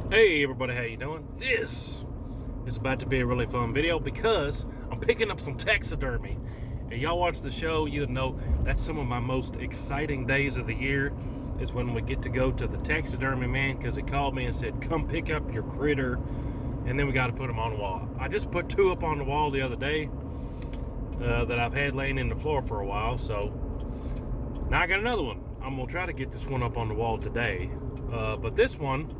Hey everybody, how you doing? This is about to be a really fun video because I'm picking up some taxidermy. And y'all watch the show, you'll know that's some of my most exciting days of the year is when we get to go to the taxidermy man, because he called me and said, come pick up your critter, and then we got to put them on the wall. I just put two up on the wall the other day that I've had laying in the floor for a while, so now I got another one. I'm going to try to get this one up on the wall today, but this one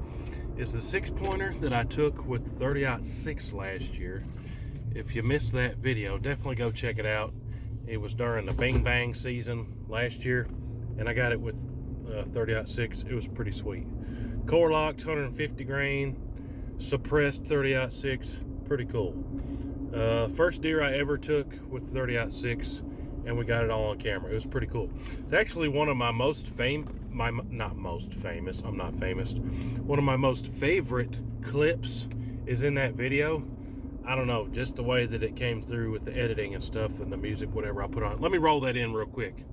is the 6-pointer that I took with 30-06 last year. If you missed that video, definitely go check it out. It was during the Bang Bang season last year, and I got it with 30-06. It was pretty sweet. Core locked, 150 grain, suppressed 30-06. Pretty cool. First deer I ever took with 30-06, and we got it all on camera. It was pretty cool. It's actually one of my most not most famous, I'm not famous. One of my most favorite clips is in that video. I don't know, just the way that it came through with the editing and stuff and the music, whatever I put on it. Let me roll that in real quick.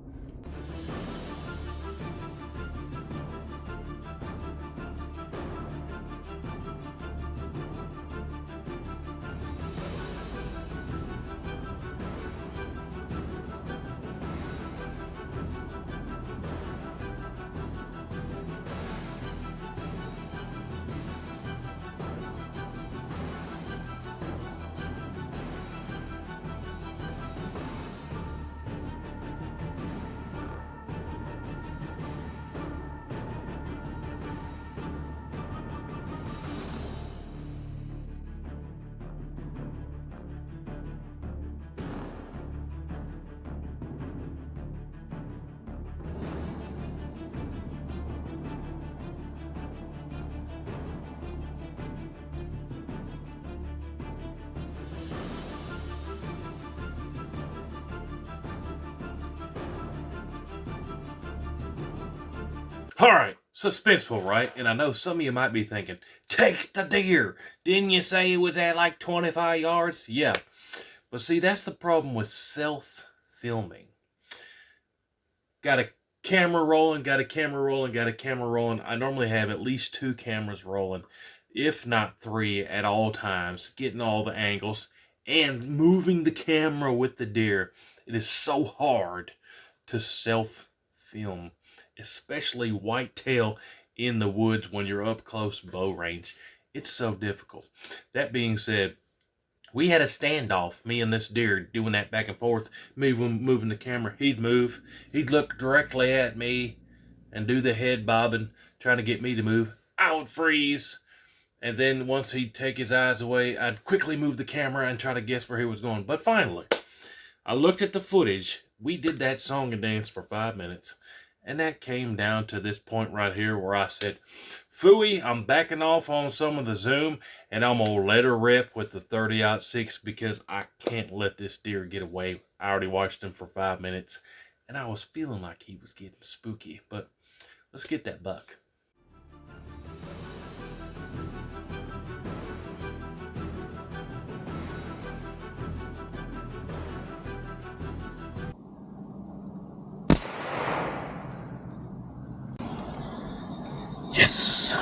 All right, suspenseful, right? And I know some of you might be thinking, take the deer. Didn't you say it was at like 25 yards? Yeah. But see, that's the problem with self-filming. Got a camera rolling, got a camera rolling, got a camera rolling. I normally have at least 2 cameras rolling, if not 3 at all times, getting all the angles and moving the camera with the deer. It is so hard to self-film, especially whitetail in the woods when you're up close bow range. It's so difficult. That being said, we had a standoff, me and this deer, doing that back and forth, moving the camera. He'd move, he'd look directly at me and do the head bobbing, trying to get me to move. I would freeze, and then once he'd take his eyes away, I'd quickly move the camera and try to guess where he was going. But finally, I looked at the footage. We did that song and dance for 5 minutes. And that came down to this point right here where I said, phooey, I'm backing off on some of the zoom, and I'm going to let her rip with the 30-06 because I can't let this deer get away. I already watched him for 5 minutes, and I was feeling like he was getting spooky. But let's get that buck. Yes!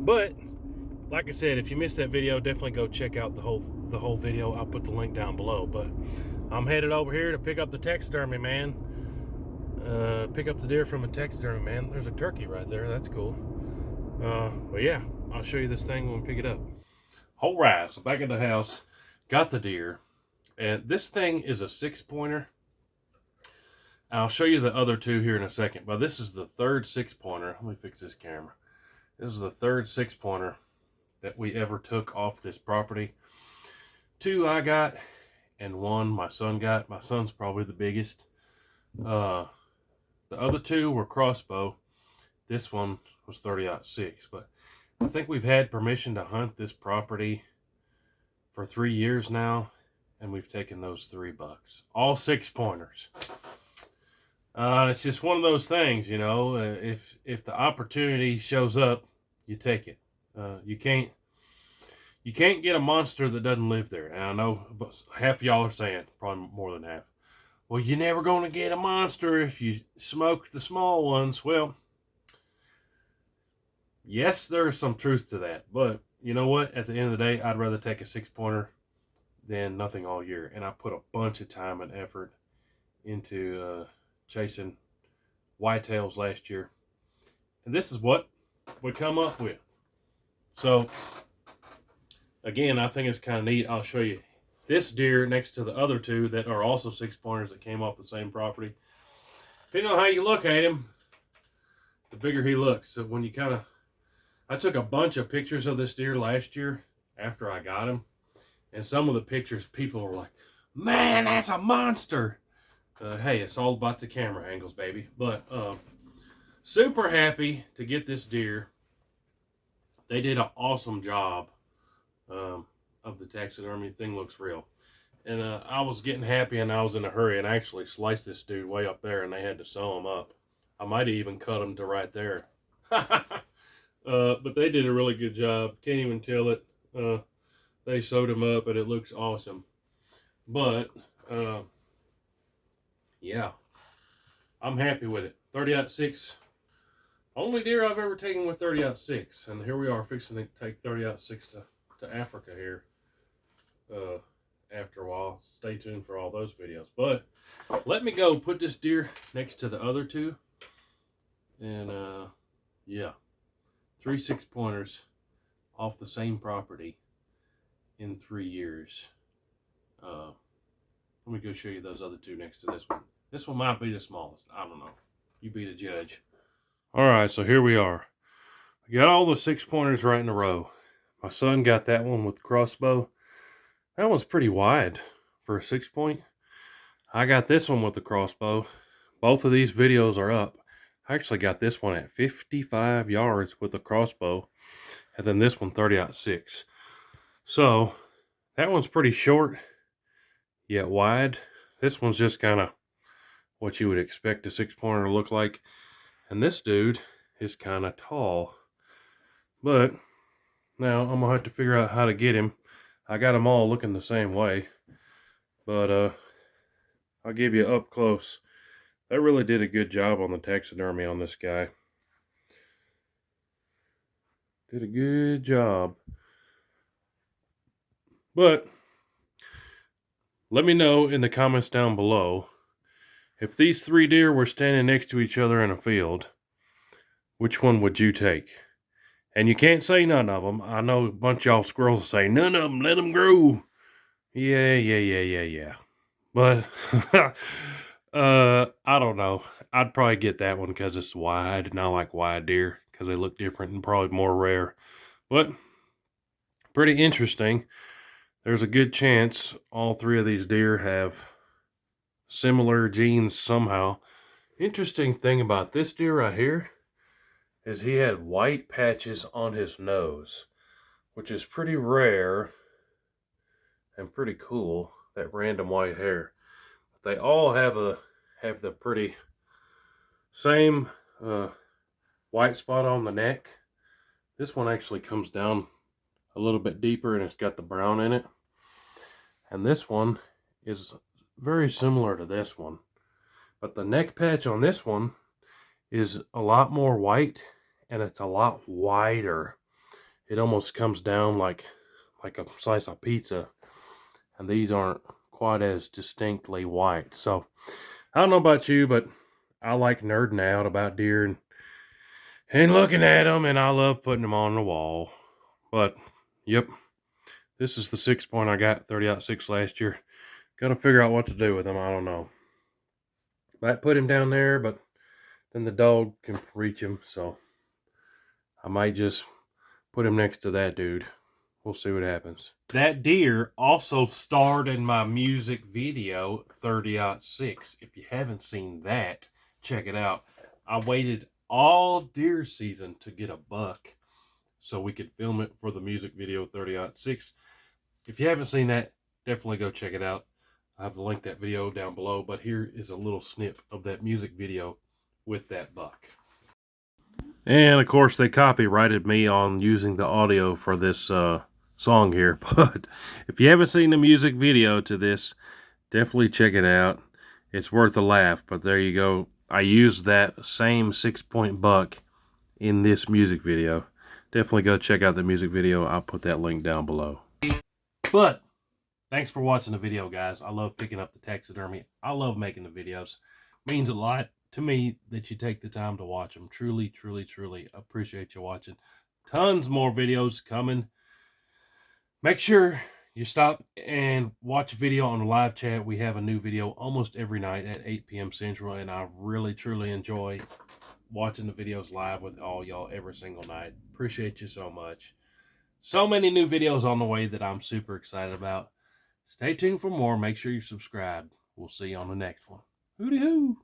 But like I said, if you missed that video, definitely go check out the whole video. I'll put the link down below. But I'm headed over here to pick up the taxidermy man. Pick up the deer from a taxidermy man. There's a turkey right there. That's cool. But yeah, I'll show you this thing when we pick it up. All right, so back at the house, got the deer, And this thing is a 6-pointer. I'll show you the other two here in a second, but this is the third 6-pointer. Let me fix this camera. This is the third 6-pointer that we ever took off this property. 2 I got, and 1 my son got. My son's probably the biggest. The other 2 were crossbow. This one was 30-06, but I think we've had permission to hunt this property for 3 years now, and we've taken those 3 bucks. All 6-pointers. It's just one of those things, you know. If the opportunity shows up, you take it. You can't get a monster that doesn't live there. And I know half of y'all are saying, probably more than half, well, you're never going to get a monster if you smoke the small ones. Well, yes, there's some truth to that. But you know what? At the end of the day, I'd rather take a 6-pointer than nothing all year. And I put a bunch of time and effort into chasing whitetails last year. And this is what we come up with. So, again, I think it's kind of neat. I'll show you this deer next to the other 2 that are also 6-pointers that came off the same property. Depending on how you look at him, the bigger he looks. So when you I took a bunch of pictures of this deer last year after I got him. And some of the pictures, people were like, man, that's a monster. Hey, it's all about the camera angles, baby. But super happy to get this deer. They did an awesome job of the taxidermy. Thing looks real. And I was getting happy, and I was in a hurry, and I actually sliced this dude way up there, and they had to sew him up. I might have even cut him to right there. But they did a really good job. Can't even tell it. They sewed him up, and it looks awesome. But yeah, I'm happy with it. 30-06. Only deer I've ever taken with 30-06. And here we are fixing to take 30-06 to Africa here after a while. Stay tuned for all those videos. But let me go put this deer next to the other 2. And yeah, 3 6-pointers off the same property in 3 years. Let me go show you those other 2 next to this one. This one might be the smallest. I don't know. You be the judge. Alright, so here we are. I got all the 6-pointers right in a row. My son got that one with the crossbow. That one's pretty wide for a 6-point. I got this one with the crossbow. Both of these videos are up. I actually got this one at 55 yards with the crossbow. And then this one 30-06. So, that one's pretty short, yet wide. This one's just kind of what you would expect a 6-pointer to look like. And this dude is kind of tall. But now I'm going to have to figure out how to get him. I got them all looking the same way. But I'll give you up close. They really did a good job on the taxidermy on this guy. Did a good job. But let me know in the comments down below, if these 3 deer were standing next to each other in a field, which one would you take? And you can't say none of them. I know a bunch of y'all squirrels say, none of them, let them grow. Yeah. But, I don't know. I'd probably get that one because it's wide, and I like wide deer because they look different and probably more rare. But, pretty interesting. There's a good chance all 3 of these deer have similar genes somehow. Interesting thing about this deer right here is he had white patches on his nose, which is pretty rare and pretty cool, that random white hair. But they all have the pretty same white spot on the neck. This one actually comes down a little bit deeper, and it's got the brown in it. And this one is very similar to this one, but the neck patch on this one is a lot more white, and it's a lot wider. It almost comes down like a slice of pizza, and these aren't quite as distinctly white. So I don't know about you, but I like nerding out about deer and looking at them, and I love putting them on the wall. But yep, this is the 6-point I got 30-06 last year. Gotta figure out what to do with him. I don't know. Might put him down there, but then the dog can reach him, so I might just put him next to that dude. We'll see what happens. That deer also starred in my music video 30-06. If you haven't seen that, check it out. I waited all deer season to get a buck so we could film it for the music video 30-06. If you haven't seen that, definitely go check it out. I have linked that video down below, but here is a little snip of that music video with that buck. And of course they copyrighted me on using the audio for this song here, but if you haven't seen the music video to this, definitely check it out. It's worth a laugh, but there you go. I used that same 6-point buck in this music video. Definitely go check out the music video. I'll put that link down below. But thanks for watching the video, guys. I love picking up the taxidermy. I love making the videos. It means a lot to me that you take the time to watch them. Truly, truly, truly appreciate you watching. Tons more videos coming. Make sure you stop and watch a video on the live chat. We have a new video almost every night at 8 p.m. Central, and I really, truly enjoy watching the videos live with all y'all every single night. Appreciate you so much. So many new videos on the way that I'm super excited about. Stay tuned for more. Make sure you subscribe. We'll see you on the next one. Hooty-hoo!